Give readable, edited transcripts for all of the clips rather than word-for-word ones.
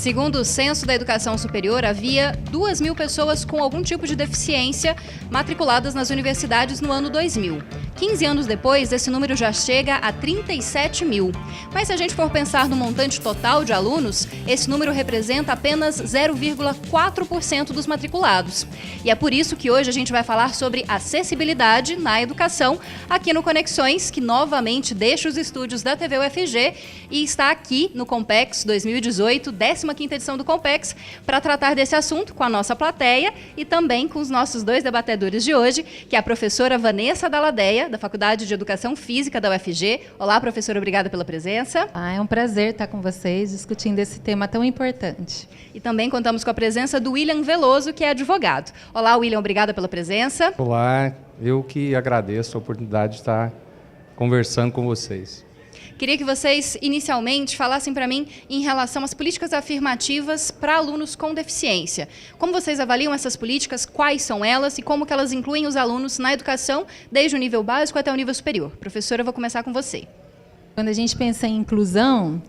Segundo o Censo da Educação Superior, havia 2.000 pessoas com algum tipo de deficiência matriculadas nas universidades no ano 2000. 15 anos depois, esse número já chega a 37 mil. Mas se a gente for pensar no montante total de alunos, esse número representa apenas 0,4% dos matriculados. E é por isso que hoje a gente vai falar sobre acessibilidade na educação aqui no Conexões, que novamente deixa os estúdios da TV UFG e está aqui no Compex 2018, 15ª edição do Compex, para tratar desse assunto com a nossa plateia e também com os nossos dois debatedores de hoje, que é a professora Vanessa Dalladea, da Faculdade de Educação Física da UFG. Olá, professora, obrigada pela presença. É um prazer estar com vocês, discutindo esse tema tão importante. E também contamos com a presença do William Veloso, que é advogado. Olá, William, obrigada pela presença. Olá, eu que agradeço a oportunidade de estar conversando com vocês. Queria que vocês, inicialmente, falassem para mim em relação às políticas afirmativas para alunos com deficiência. Como vocês avaliam essas políticas, quais são elas e como que elas incluem os alunos na educação, desde o nível básico até o nível superior? Professora, eu vou começar com você. Quando a gente pensa em inclusão,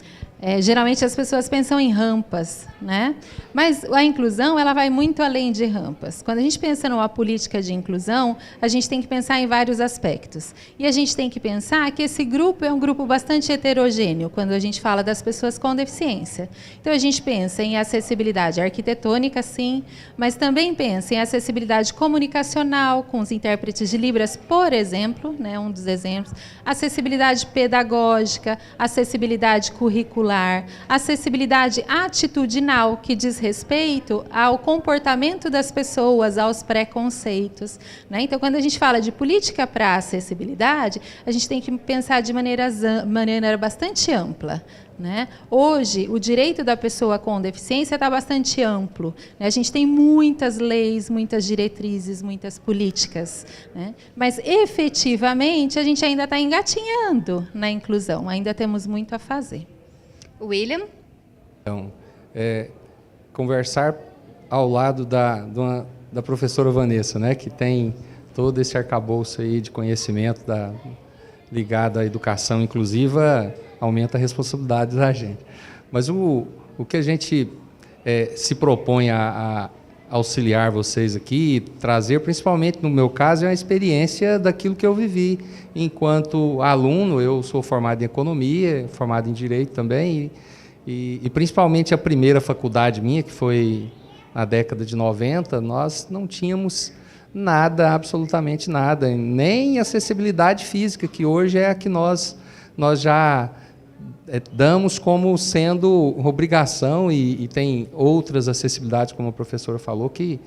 geralmente as pessoas pensam em rampas, né? Mas a inclusão ela vai muito além de rampas. Quando a gente pensa numa política de inclusão, a gente tem que pensar em vários aspectos. E a gente tem que pensar que esse grupo é um grupo bastante heterogêneo, quando a gente fala das pessoas com deficiência. Então, a gente pensa em acessibilidade arquitetônica, sim, mas também pensa em acessibilidade comunicacional, com os intérpretes de Libras, por exemplo, né, um dos exemplos, acessibilidade pedagógica, acessibilidade curricular, acessibilidade atitudinal, que diz respeito ao comportamento das pessoas, aos preconceitos, né? Então, quando a gente fala de política para acessibilidade, a gente tem que pensar de maneira bastante ampla, né? Hoje, o direito da pessoa com deficiência está bastante amplo, né? A gente tem muitas leis, muitas diretrizes, muitas políticas, né? Mas, efetivamente, a gente ainda está engatinhando na inclusão, ainda temos muito a fazer. William? Então, conversar ao lado da professora Vanessa, né, que tem todo esse arcabouço aí de conhecimento ligado à educação inclusiva, aumenta a responsabilidade da gente. Mas o que a gente se propõe a auxiliar vocês aqui, trazer, principalmente no meu caso, é uma experiência daquilo que eu vivi enquanto aluno. Eu sou formado em economia, formado em direito também, e principalmente a primeira faculdade minha, que foi na década de 90, nós não tínhamos nada, absolutamente nada, nem acessibilidade física, que hoje é a que nós já damos como sendo obrigação, e tem outras acessibilidades, como a professora falou, que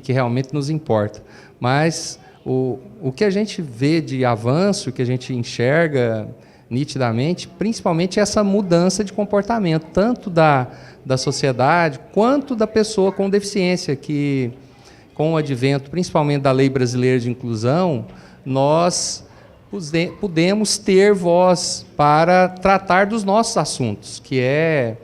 realmente nos importa. Mas o que a gente vê de avanço, que a gente enxerga nitidamente, principalmente essa mudança de comportamento, tanto da sociedade quanto da pessoa com deficiência, que com o advento, principalmente da Lei Brasileira de Inclusão, nós pudemos ter voz para tratar dos nossos assuntos, que é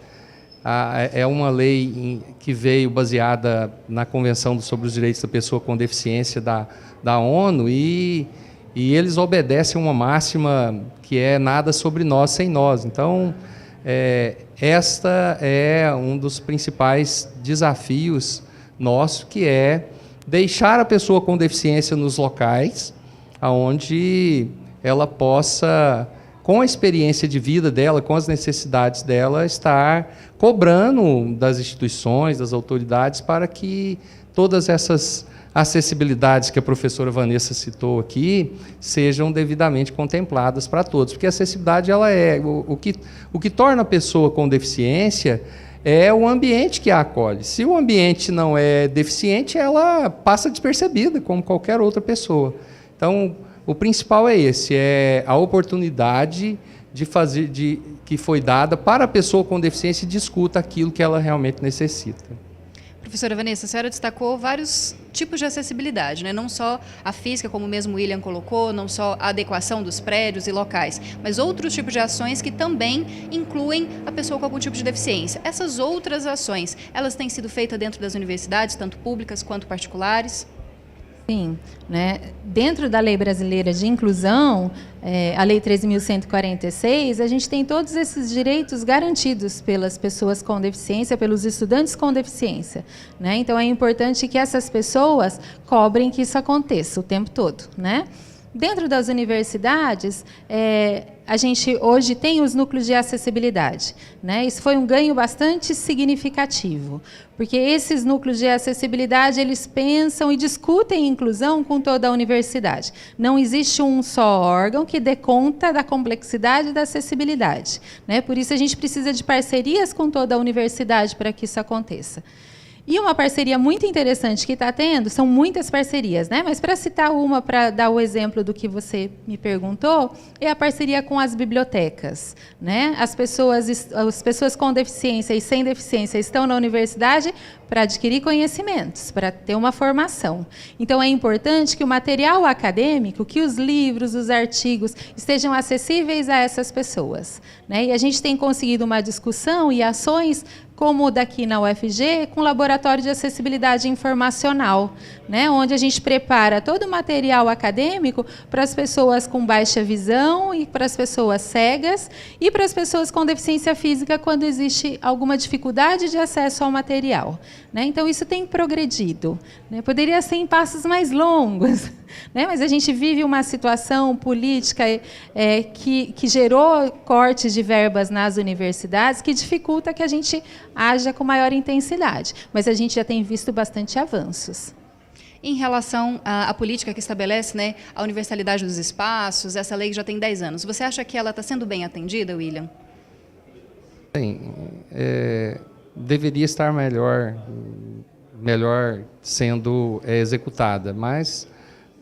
uma lei que veio baseada na Convenção sobre os Direitos da Pessoa com Deficiência da ONU, e eles obedecem uma máxima que é nada sobre nós sem nós. Então, esta é um dos principais desafios nossos, que é deixar a pessoa com deficiência nos locais onde ela possa, com a experiência de vida dela, com as necessidades dela, estar cobrando das instituições, das autoridades, para que todas essas acessibilidades que a professora Vanessa citou aqui sejam devidamente contempladas para todos. Porque a acessibilidade ela o que torna a pessoa com deficiência é o ambiente que a acolhe. Se o ambiente não é deficiente, ela passa despercebida, como qualquer outra pessoa. Então, o principal é esse, é a oportunidade que foi dada para a pessoa com deficiência e discuta aquilo que ela realmente necessita. Professora Vanessa, a senhora destacou vários tipos de acessibilidade, né? Não só a física, como mesmo o William colocou, não só a adequação dos prédios e locais, mas outros tipos de ações que também incluem a pessoa com algum tipo de deficiência. Essas outras ações, elas têm sido feitas dentro das universidades, tanto públicas quanto particulares? Sim, né? Dentro da Lei Brasileira de Inclusão, a Lei 13.146, a gente tem todos esses direitos garantidos pelas pessoas com deficiência, pelos estudantes com deficiência, né? Então, é importante que essas pessoas cobrem que isso aconteça o tempo todo, né? Dentro das universidades, a gente hoje tem os núcleos de acessibilidade, né? Isso foi um ganho bastante significativo, porque esses núcleos de acessibilidade, eles pensam e discutem inclusão com toda a universidade. Não existe um só órgão que dê conta da complexidade da acessibilidade, né? Por isso, a gente precisa de parcerias com toda a universidade para que isso aconteça. E uma parceria muito interessante que está tendo, são muitas parcerias, né? Mas para citar uma, para dar o exemplo do que você me perguntou, é a parceria com as bibliotecas, né? As pessoas com deficiência e sem deficiência estão na universidade para adquirir conhecimentos, para ter uma formação. Então, é importante que o material acadêmico, que os livros, os artigos, estejam acessíveis a essas pessoas, né? E a gente tem conseguido uma discussão e ações como o daqui na UFG, com o Laboratório de Acessibilidade Informacional, né, onde a gente prepara todo o material acadêmico para as pessoas com baixa visão e para as pessoas cegas e para as pessoas com deficiência física quando existe alguma dificuldade de acesso ao material, né? Então, isso tem progredido, né? Poderia ser em passos mais longos, né? Mas a gente vive uma situação política que gerou cortes de verbas nas universidades que dificulta que a gente haja com maior intensidade. Mas a gente já tem visto bastante avanços. Em relação à política que estabelece, né, a universalidade dos espaços, essa lei já tem 10 anos. Você acha que ela está sendo bem atendida, William? Bem, deveria estar melhor sendo executada, mas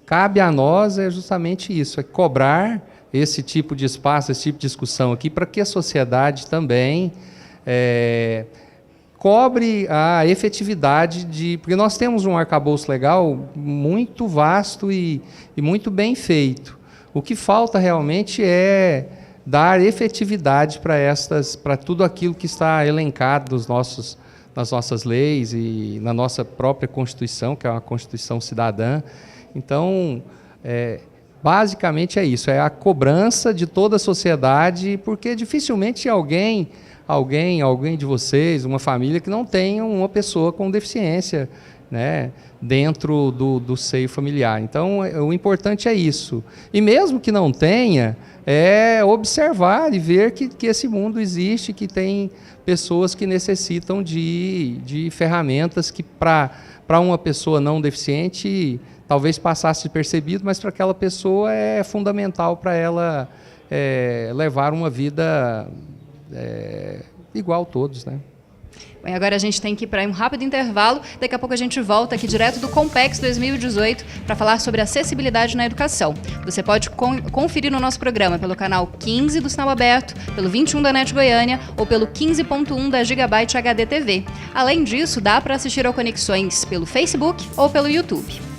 cabe a nós justamente isso, cobrar esse tipo de espaço, esse tipo de discussão aqui, para que a sociedade também cobre a efetividade porque nós temos um arcabouço legal muito vasto e muito bem feito. O que falta realmente é dar efetividade para tudo aquilo que está elencado nas nossas leis e na nossa própria Constituição, que é uma Constituição cidadã. Então, basicamente é isso, é a cobrança de toda a sociedade, porque dificilmente alguém de vocês, uma família que não tenha uma pessoa com deficiência, né, dentro do seio familiar. Então, o importante é isso. E mesmo que não tenha, é observar e ver que esse mundo existe, que tem pessoas que necessitam de ferramentas que, para uma pessoa não deficiente, talvez passasse despercebido, mas para aquela pessoa é fundamental para ela levar uma vida igual a todos, né? Bem, agora a gente tem que ir para um rápido intervalo. Daqui a pouco a gente volta aqui direto do Compex 2018 para falar sobre acessibilidade na educação. Você pode conferir no nosso programa pelo canal 15 do Sinal Aberto, pelo 21 da NET Goiânia ou pelo 15.1 da Gigabyte HD TV. Além disso, dá para assistir ao Conexões pelo Facebook ou pelo YouTube.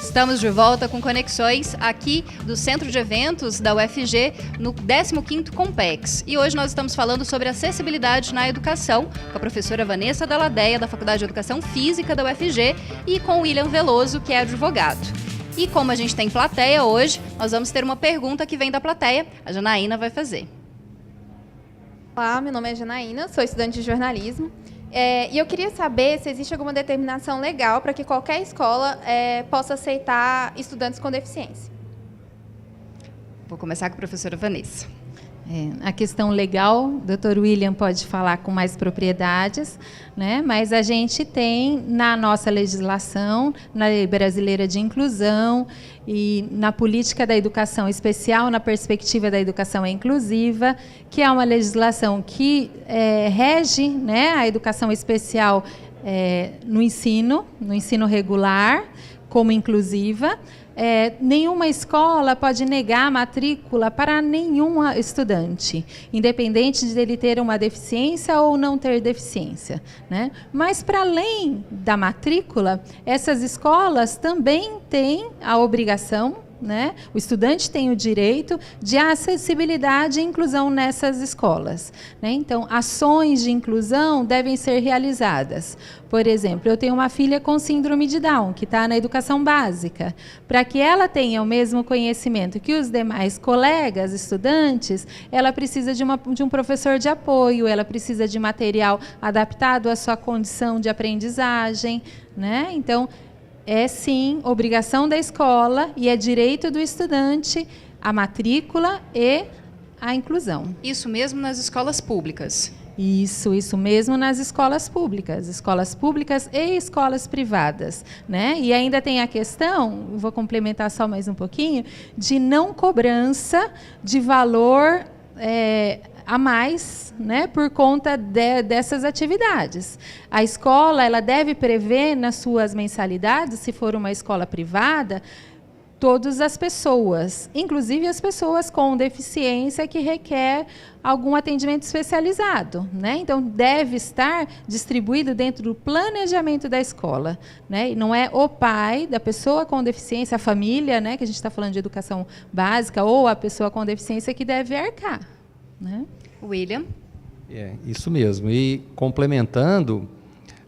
Estamos de volta com Conexões aqui do Centro de Eventos da UFG no 15º Compex. E hoje nós estamos falando sobre acessibilidade na educação com a professora Vanessa Dalladea, da Faculdade de Educação Física da UFG, e com o William Veloso, que é advogado. E como a gente tem plateia hoje, nós vamos ter uma pergunta que vem da plateia. A Janaína vai fazer. Olá, meu nome é Janaína, sou estudante de jornalismo. E eu queria saber se existe alguma determinação legal para que qualquer escola possa aceitar estudantes com deficiência. Vou começar com a professora Vanessa. A questão legal, o Dr. William pode falar com mais propriedades, né? Mas a gente tem na nossa legislação, na Lei Brasileira de Inclusão e na Política da Educação Especial, na Perspectiva da Educação Inclusiva, que é uma legislação que rege, né, a educação especial no ensino regular, como inclusiva. nenhuma escola pode negar a matrícula para nenhum estudante, independente de ele ter uma deficiência ou não ter deficiência, né? Mas, para além da matrícula, essas escolas também têm a obrigação, né? O estudante tem o direito de acessibilidade e inclusão nessas escolas, né? Então, ações de inclusão devem ser realizadas. Por exemplo, eu tenho uma filha com síndrome de Down, que está na educação básica. Para que ela tenha o mesmo conhecimento que os demais colegas estudantes, ela precisa de um professor de apoio, ela precisa de material adaptado à sua condição de aprendizagem, né? Então, é sim obrigação da escola e é direito do estudante a matrícula e a inclusão. Isso mesmo nas escolas públicas? Isso mesmo nas escolas públicas e escolas privadas, né? E ainda tem a questão, vou complementar só mais um pouquinho, de não cobrança de valor a mais, né, por conta dessas atividades. A escola, ela deve prever nas suas mensalidades, se for uma escola privada, todas as pessoas, inclusive as pessoas com deficiência que requer algum atendimento especializado, né? Então, deve estar distribuído dentro do planejamento da escola, né? E não é o pai da pessoa com deficiência, a família, né, que a gente está falando de educação básica, ou a pessoa com deficiência que deve arcar, né? William? Isso mesmo. E complementando,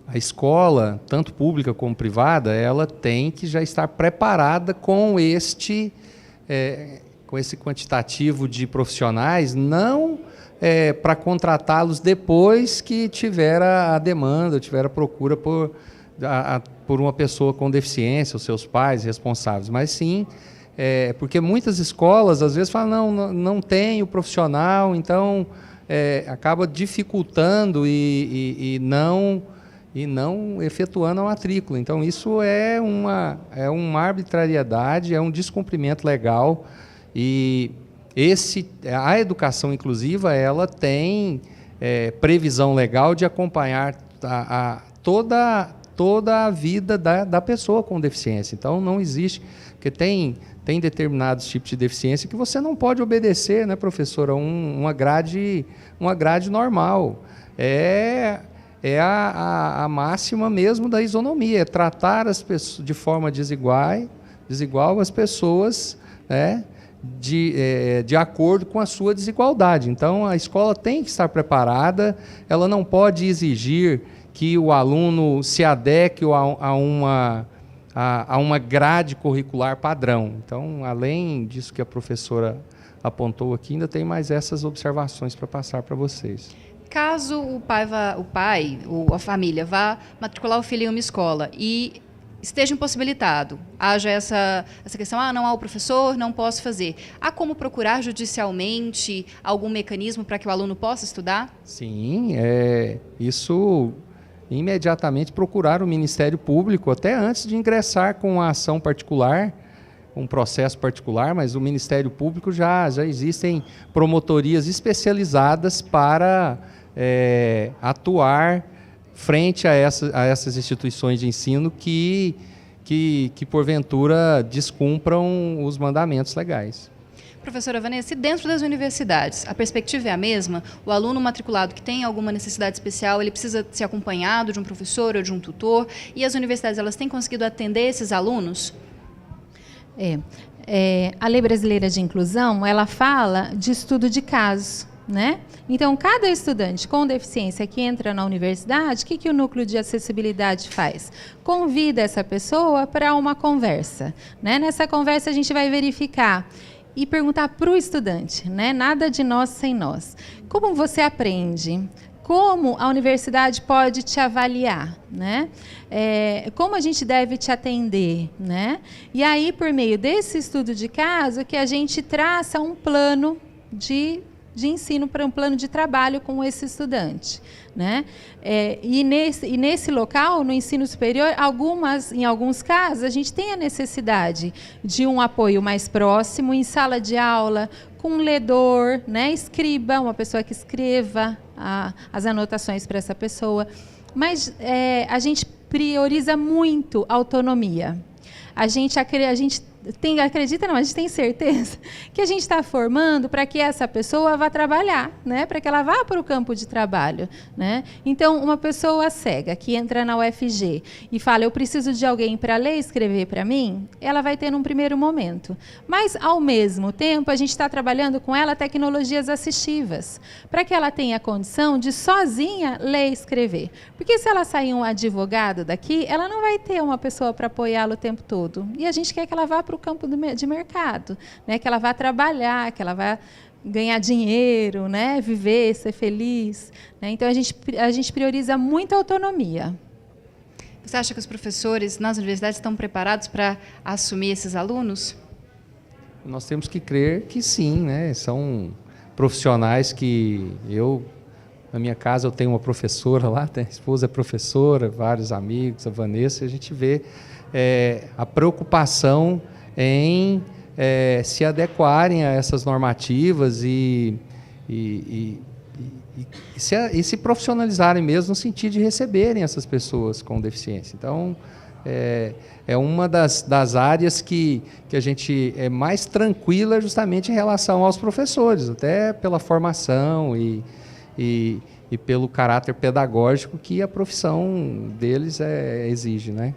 a escola, tanto pública como privada, ela tem que já estar preparada com esse quantitativo de profissionais, não para contratá-los depois que tiver a demanda, tiver a procura por uma pessoa com deficiência, os seus pais responsáveis, mas sim porque muitas escolas às vezes falam, não tem o profissional, então acaba dificultando e não efetuando a matrícula. Então, isso é uma arbitrariedade, é um descumprimento legal. E a educação inclusiva, ela tem previsão legal de acompanhar toda a vida da pessoa com deficiência. Então, não existe, porque tem determinados tipos de deficiência que você não pode obedecer, né, professora, uma grade normal. É a máxima mesmo da isonomia, é tratar as pessoas de forma desigual as pessoas, né, de acordo com a sua desigualdade. Então, a escola tem que estar preparada, ela não pode exigir que o aluno se adeque a uma grade curricular padrão. Então, além disso que a professora apontou aqui, ainda tem mais essas observações para passar para vocês. Caso o pai ou a família vá matricular o filho em uma escola e esteja impossibilitado, haja essa questão, não há o professor, não posso fazer. Há como procurar judicialmente algum mecanismo para que o aluno possa estudar? Sim, isso imediatamente procurar o Ministério Público, até antes de ingressar com a ação particular, um processo particular, mas o Ministério Público já existem promotorias especializadas para atuar frente a essas instituições de ensino que porventura descumpram os mandamentos legais. Professora Vanessa, e dentro das universidades, a perspectiva é a mesma? O aluno matriculado que tem alguma necessidade especial, ele precisa ser acompanhado de um professor ou de um tutor? E as universidades, elas têm conseguido atender esses alunos? A Lei Brasileira de Inclusão, ela fala de estudo de caso, né? Então, cada estudante com deficiência que entra na universidade, o que o núcleo de acessibilidade faz? Convida essa pessoa para uma conversa, né? Nessa conversa, a gente vai verificar e perguntar para o estudante, né? Nada de nós sem nós. Como você aprende? Como a universidade pode te avaliar, né? Como a gente deve te atender, né? E aí, por meio desse estudo de caso, que a gente traça um plano de ensino, para um plano de trabalho com esse estudante, né? E nesse local, no ensino superior, em alguns casos, a gente tem a necessidade de um apoio mais próximo, em sala de aula, com um ledor, né? Escriba, uma pessoa que escreva as anotações para essa pessoa. Mas a gente prioriza muito a autonomia. A gente acredita não, a gente tem certeza que a gente está formando para que essa pessoa vá trabalhar, né? Para que ela vá para o campo de trabalho, né? Então, uma pessoa cega que entra na UFG e fala, eu preciso de alguém para ler e escrever para mim, ela vai ter num primeiro momento. Mas, ao mesmo tempo, a gente está trabalhando com ela tecnologias assistivas, para que ela tenha a condição de sozinha ler e escrever. Porque se ela sair um advogado daqui, ela não vai ter uma pessoa para apoiá-lo o tempo todo. E a gente quer que ela vá para o campo de mercado, né? Que ela vá trabalhar, que ela vá ganhar dinheiro, né? Viver, ser feliz, né? Então, a gente prioriza muito a autonomia. Você acha que os professores nas universidades estão preparados para assumir esses alunos? Nós temos que crer que sim, né? São profissionais que na minha casa eu tenho uma professora lá, a esposa é professora, vários amigos, a Vanessa, e a gente vê a preocupação em se adequarem a essas normativas e se profissionalizarem mesmo no sentido de receberem essas pessoas com deficiência. Então, é uma das áreas que a gente é mais tranquila justamente em relação aos professores, até pela formação e pelo caráter pedagógico que a profissão deles exige, né?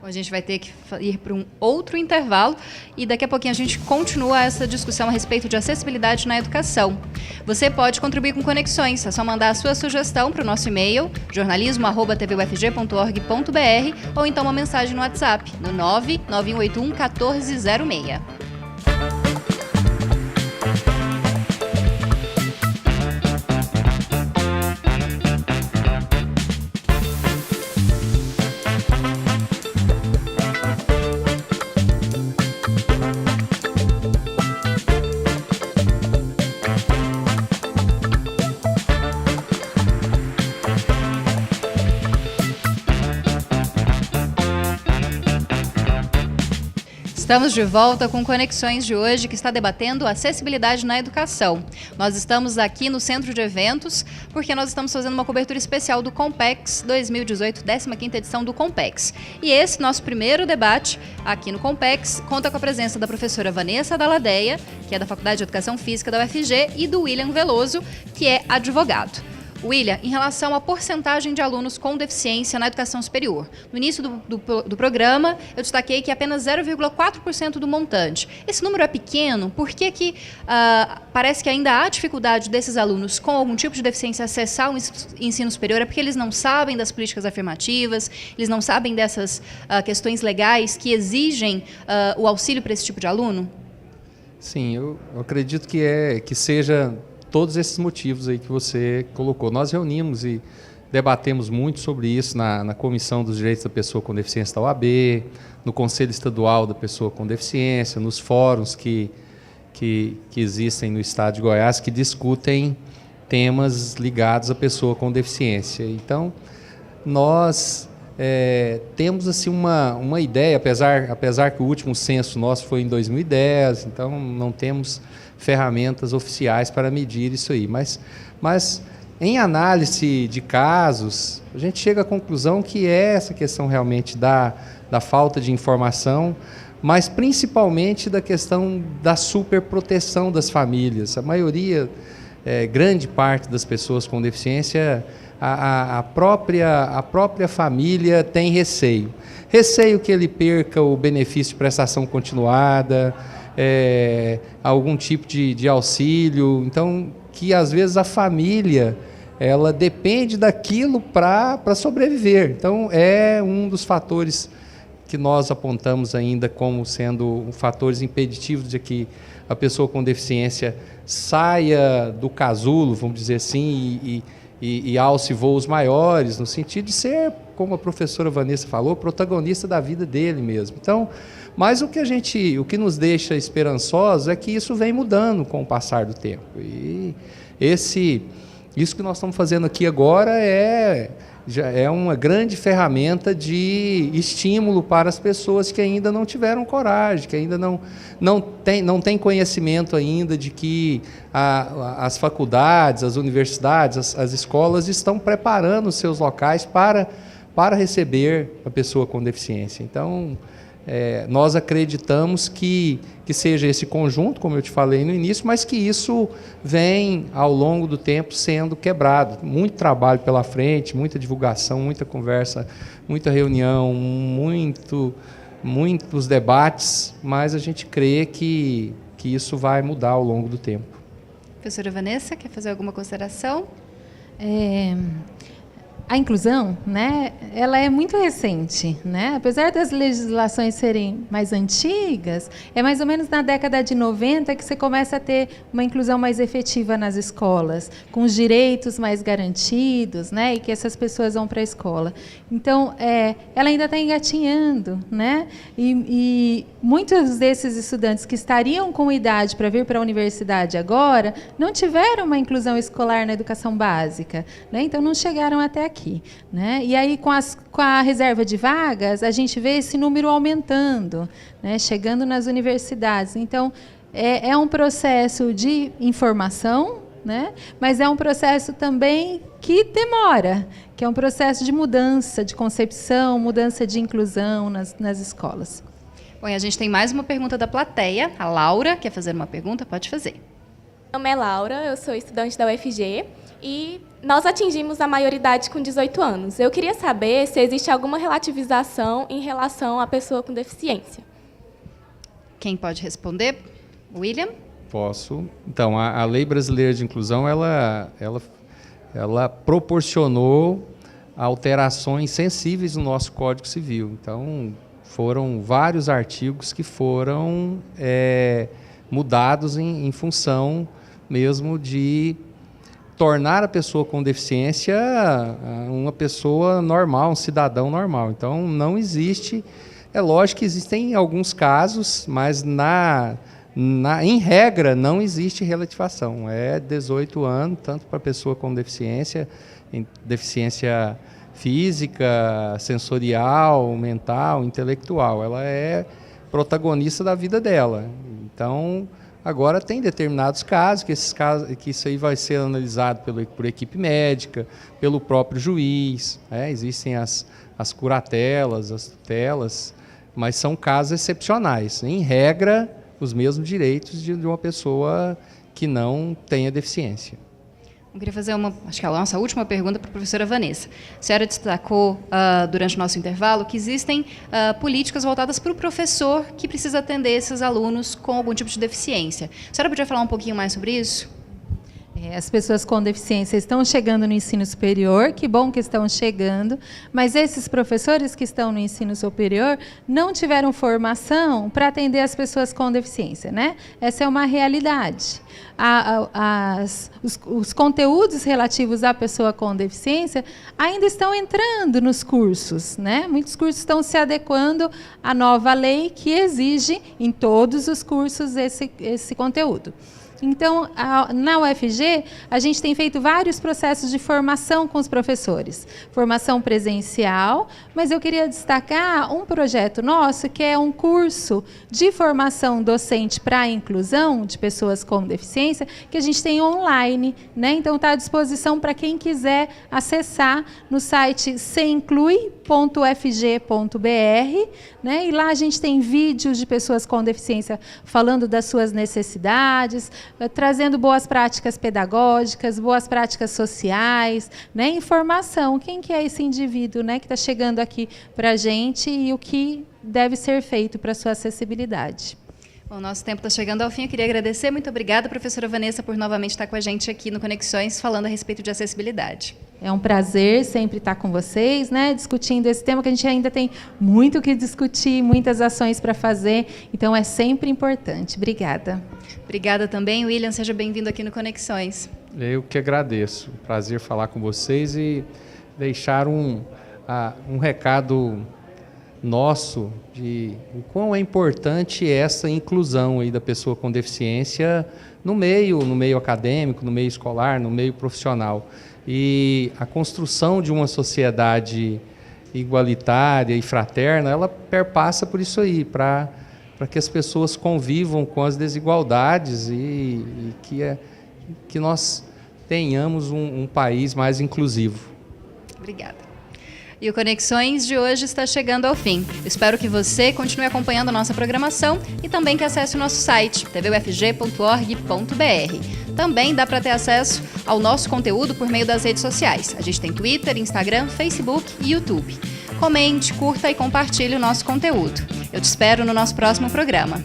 A gente vai ter que ir para um outro intervalo e daqui a pouquinho a gente continua essa discussão a respeito de acessibilidade na educação. Você pode contribuir com Conexões, é só mandar a sua sugestão para o nosso e-mail, jornalismo@tvufg.org.br, ou então uma mensagem no WhatsApp, no 99181 1406. Estamos de volta com Conexões de hoje, que está debatendo acessibilidade na educação. Nós estamos aqui no Centro de Eventos, porque nós estamos fazendo uma cobertura especial do Compex 2018, 15ª edição do Compex. E esse nosso primeiro debate aqui no Compex conta com a presença da professora Vanessa Dalladea, que é da Faculdade de Educação Física da UFG, e do William Veloso, que é advogado. William, em relação à porcentagem de alunos com deficiência na educação superior, no início do programa, eu destaquei que apenas 0,4% do montante. Esse número é pequeno, por que parece que ainda há dificuldade desses alunos com algum tipo de deficiência acessar o ensino superior? É porque eles não sabem das políticas afirmativas, eles não sabem dessas questões legais que exigem o auxílio para esse tipo de aluno? Sim, eu acredito que seja todos esses motivos aí que você colocou. Nós reunimos e debatemos muito sobre isso na Comissão dos Direitos da Pessoa com Deficiência da OAB, no Conselho Estadual da Pessoa com Deficiência, nos fóruns que existem no estado de Goiás, que discutem temas ligados à pessoa com deficiência. Então, nós temos assim, uma ideia, apesar que o último censo nosso foi em 2010, então não temos ferramentas oficiais para medir isso aí. Mas em análise de casos, a gente chega à conclusão que é essa questão realmente da falta de informação, mas principalmente da questão da superproteção das famílias. A maioria, grande parte das pessoas com deficiência, a própria família tem receio. Receio que ele perca o benefício de prestação continuada, algum tipo de auxílio, então que às vezes a família ela depende daquilo para sobreviver. Então é um dos fatores que nós apontamos ainda como sendo fatores impeditivos de que a pessoa com deficiência saia do casulo, vamos dizer assim, e alce voos maiores, no sentido de ser, como a professora Vanessa falou, protagonista da vida dele mesmo. Então, mas o que nos deixa esperançosos é que isso vem mudando com o passar do tempo. E isso que nós estamos fazendo aqui agora já é uma grande ferramenta de estímulo para as pessoas que ainda não tiveram coragem, que ainda não têm conhecimento ainda de que as faculdades, as universidades, as escolas estão preparando os seus locais para receber a pessoa com deficiência. Então, nós acreditamos que seja esse conjunto, como eu te falei no início, mas que isso vem, ao longo do tempo, sendo quebrado. Muito trabalho pela frente, muita divulgação, muita conversa, muita reunião, muitos debates, mas a gente crê que isso vai mudar ao longo do tempo. Professora Vanessa, quer fazer alguma consideração? A inclusão, né, ela é muito recente, né? Apesar das legislações serem mais antigas, é mais ou menos na década de 90 que você começa a ter uma inclusão mais efetiva nas escolas, com os direitos mais garantidos, né, e que essas pessoas vão para a escola. Então, ela ainda está engatinhando, né? E muitos desses estudantes que estariam com idade para vir para a universidade agora não tiveram uma inclusão escolar na educação básica, né? Então não chegaram até aqui, né? E aí com a reserva de vagas a gente vê esse número aumentando, né? Chegando nas universidades. Então é um processo de informação, né? Mas é um processo também que demora, que é um processo de mudança de concepção, mudança de inclusão nas escolas. Bom, e a gente tem mais uma pergunta da plateia. A Laura quer fazer uma pergunta? Pode fazer. Meu nome é Laura, eu sou estudante da UFG e nós atingimos a maioridade com 18 anos. Eu queria saber se existe alguma relativização em relação à pessoa com deficiência. Quem pode responder? William? Posso. Então, a Lei Brasileira de Inclusão, ela proporcionou alterações sensíveis no nosso Código Civil. Então, foram vários artigos que foram mudados em função mesmo de tornar a pessoa com deficiência uma pessoa normal, um cidadão normal. Então, não existe... É lógico que existem alguns casos, mas em regra não existe relativação. É 18 anos, tanto para a pessoa com deficiência física, sensorial, mental, intelectual. Ela é protagonista da vida dela. Então, agora tem determinados casos que isso aí vai ser analisado por equipe médica, pelo próprio juiz. Existem as curatelas, as tutelas, mas são casos excepcionais. Em regra, os mesmos direitos de uma pessoa que não tenha deficiência. Eu queria fazer acho que a nossa última pergunta para a professora Vanessa. A senhora destacou durante o nosso intervalo que existem políticas voltadas para o professor que precisa atender esses alunos com algum tipo de deficiência. A senhora podia falar um pouquinho mais sobre isso? As pessoas com deficiência estão chegando no ensino superior, que bom que estão chegando, mas esses professores que estão no ensino superior não tiveram formação para atender as pessoas com deficiência, né? Essa é uma realidade. Os conteúdos relativos à pessoa com deficiência ainda estão entrando nos cursos, né? Muitos cursos estão se adequando à nova lei que exige em todos os cursos esse conteúdo. Então, na UFG, a gente tem feito vários processos de formação com os professores. Formação presencial, mas eu queria destacar um projeto nosso, que é um curso de formação docente para a inclusão de pessoas com deficiência, que a gente tem online, né? Então, está à disposição para quem quiser acessar no site seinclui.ufg.br, né? E lá a gente tem vídeos de pessoas com deficiência falando das suas necessidades, trazendo boas práticas pedagógicas, boas práticas sociais, né? Informação. Quem que é esse indivíduo, né, que está chegando aqui para a gente e o que deve ser feito para a sua acessibilidade. Bom, nosso tempo está chegando ao fim. Eu queria agradecer. Muito obrigada, professora Vanessa, por novamente estar com a gente aqui no Conexões, falando a respeito de acessibilidade. É um prazer sempre estar com vocês, né, discutindo esse tema que a gente ainda tem muito o que discutir, muitas ações para fazer, então é sempre importante. Obrigada. Obrigada também, William. Seja bem-vindo aqui no Conexões. Eu que agradeço. Prazer falar com vocês e deixar um recado nosso de o quão é importante essa inclusão aí da pessoa com deficiência no meio acadêmico, no meio escolar, no meio profissional. E a construção de uma sociedade igualitária e fraterna, ela perpassa por isso aí, para que as pessoas convivam com as desigualdades e que nós tenhamos um país mais inclusivo. Obrigada. E o Conexões de hoje está chegando ao fim. Espero que você continue acompanhando a nossa programação e também que acesse o nosso site, tvufg.org.br. Também dá para ter acesso ao nosso conteúdo por meio das redes sociais. A gente tem Twitter, Instagram, Facebook e YouTube. Comente, curta e compartilhe o nosso conteúdo. Eu te espero no nosso próximo programa.